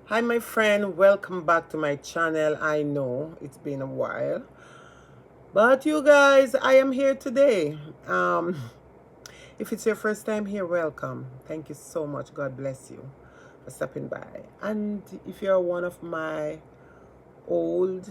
Hi my friend, welcome back to my channel. I know it's been a while, but you guys, I am here today. If it's your first time here, welcome. Thank you so much. God bless you for stopping by. And if you're one of my old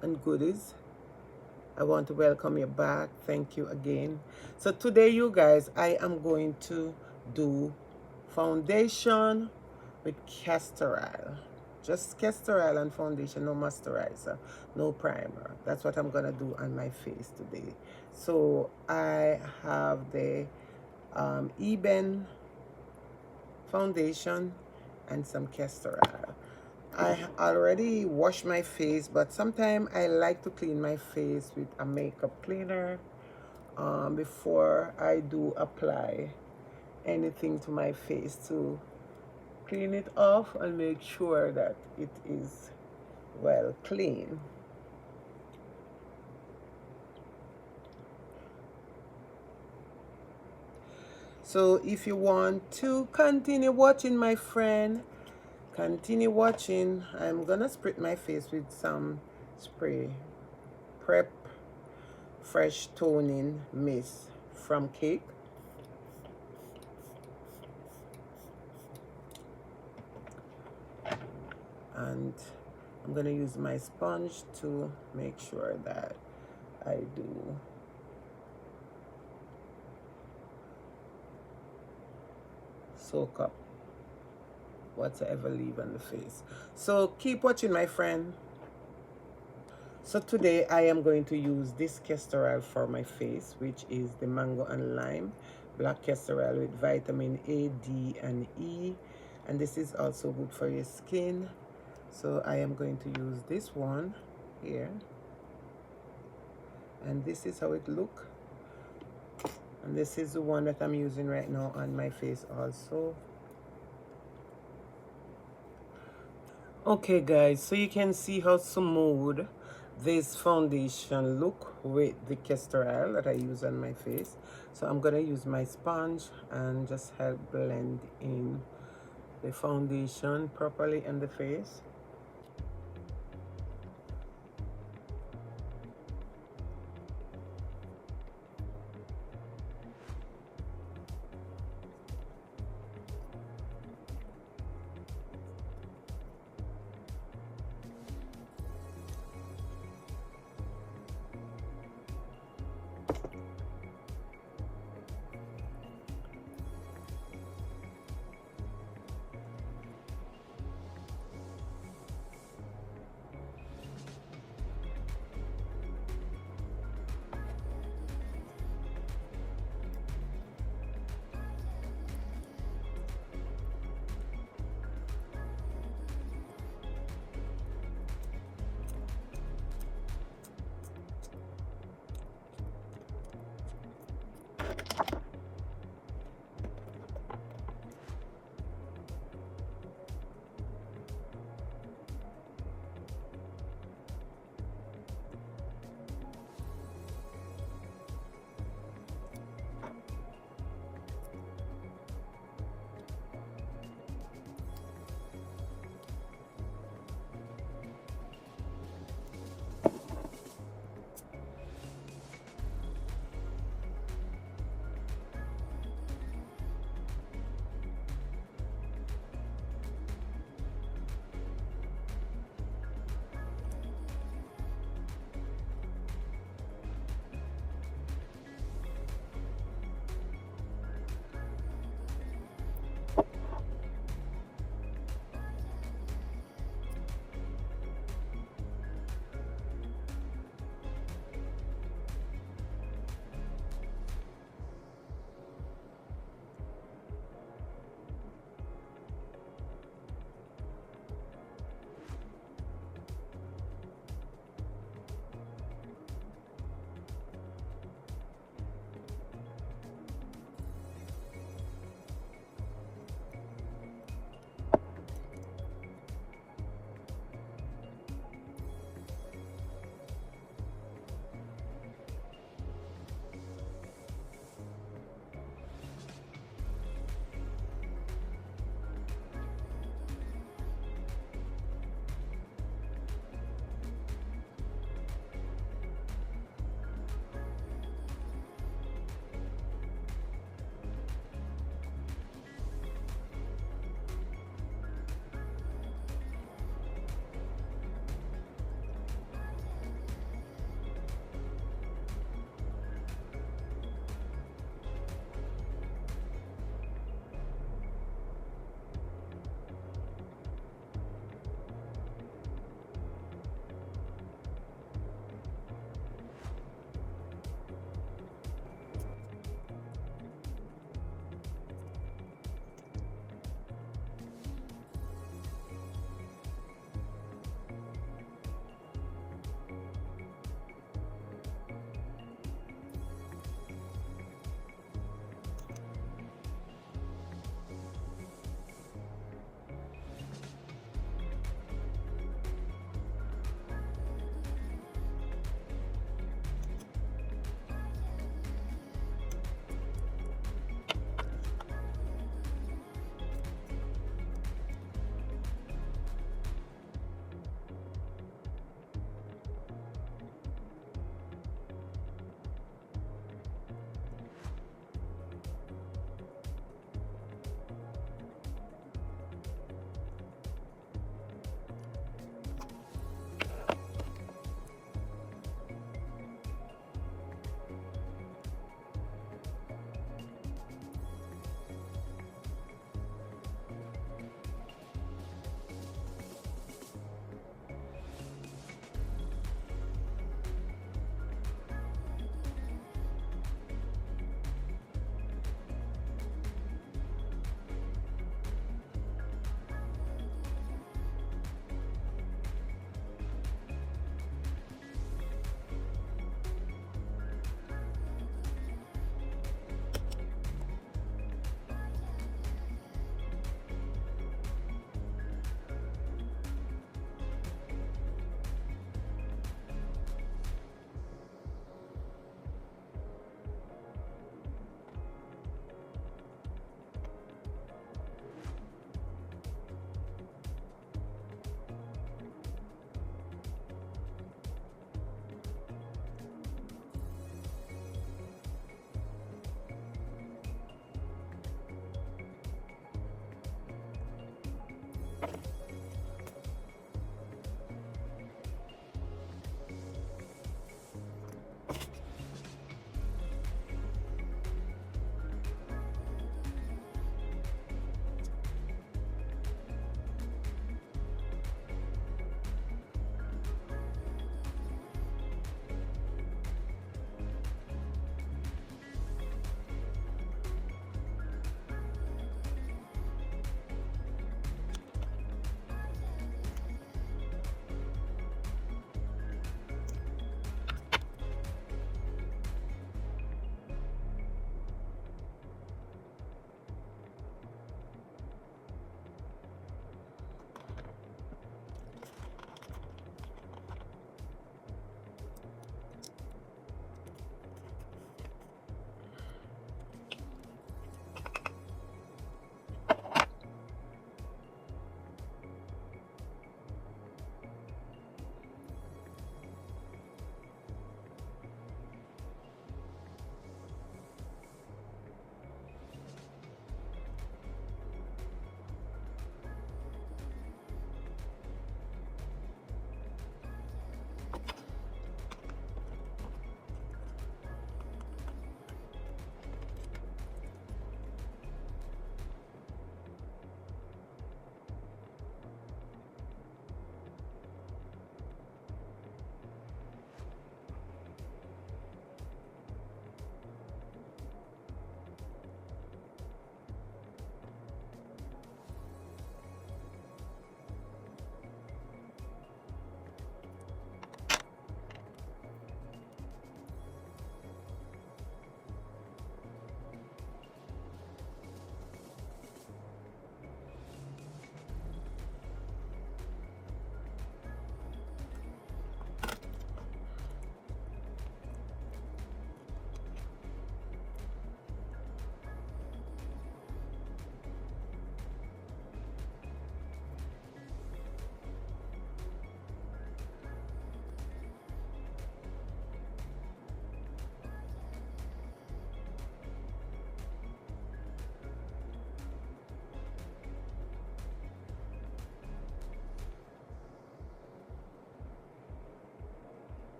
and goodies, I want to welcome you back. Thank you again. So today, you guys, I am going to do foundation with castor oil. Just castor oil and foundation, no moisturizer, no primer. That's what I'm gonna do on my face today. So I have the Eben foundation and some castor oil. I already washed my face, but sometimes I like to clean my face with a makeup cleaner before I do apply anything to my face to clean it off and make sure that it is well clean. So if you want to continue watching, my friend, continue watching. I'm gonna spray my face with some spray prep fresh toning mist from Cake. And I'm gonna use my sponge to make sure that I do soak up whatsoever leave on the face. So keep watching, my friend. So today I am going to use this castor oil for my face, which is the mango and lime black castor oil with vitamin A, D, and E. And this is also good for your skin. So I am going to use this one here. And this is how it looks. And this is the one that I'm using right now on my face also. Okay guys, so you can see how smooth this foundation look with the castor oil that I use on my face. So I'm gonna use my sponge and just help blend in the foundation properly in the face.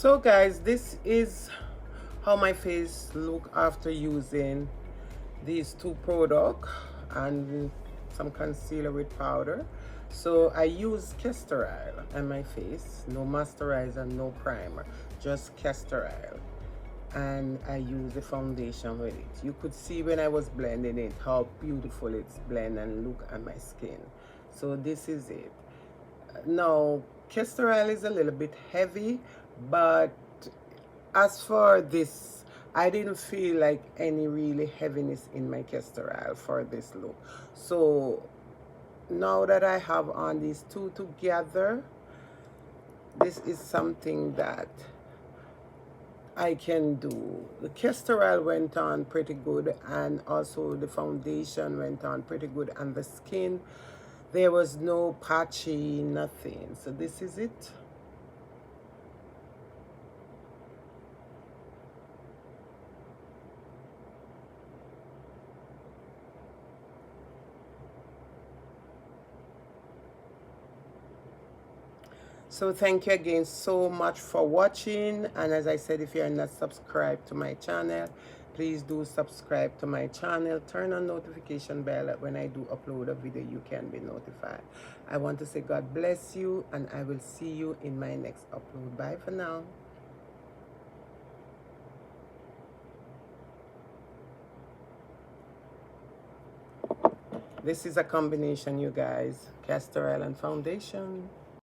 So guys, this is how my face look after using these two products and some concealer with powder. So I use castor oil on my face, no moisturizer, no primer, just castor oil, and I use the foundation with it. You could see when I was blending it how beautiful it's blend and look on my skin. So this is it. Now castor oil is a little bit heavy, but as for this, I didn't feel like any really heaviness in my castor oil for this look. So now that I have on these two together, this is something that I can do. The castor oil went on pretty good, and also the foundation went on pretty good, and the skin, there was no patchy, nothing. So this is it. So thank you again so much for watching, and as I said, if you're not subscribed to my channel, please do subscribe to my channel. Turn on notification bell. When I do upload a video, you can be notified. I want to say God bless you, and I will see you in my next upload. Bye for now. This is a combination, you guys, castor oil and foundation.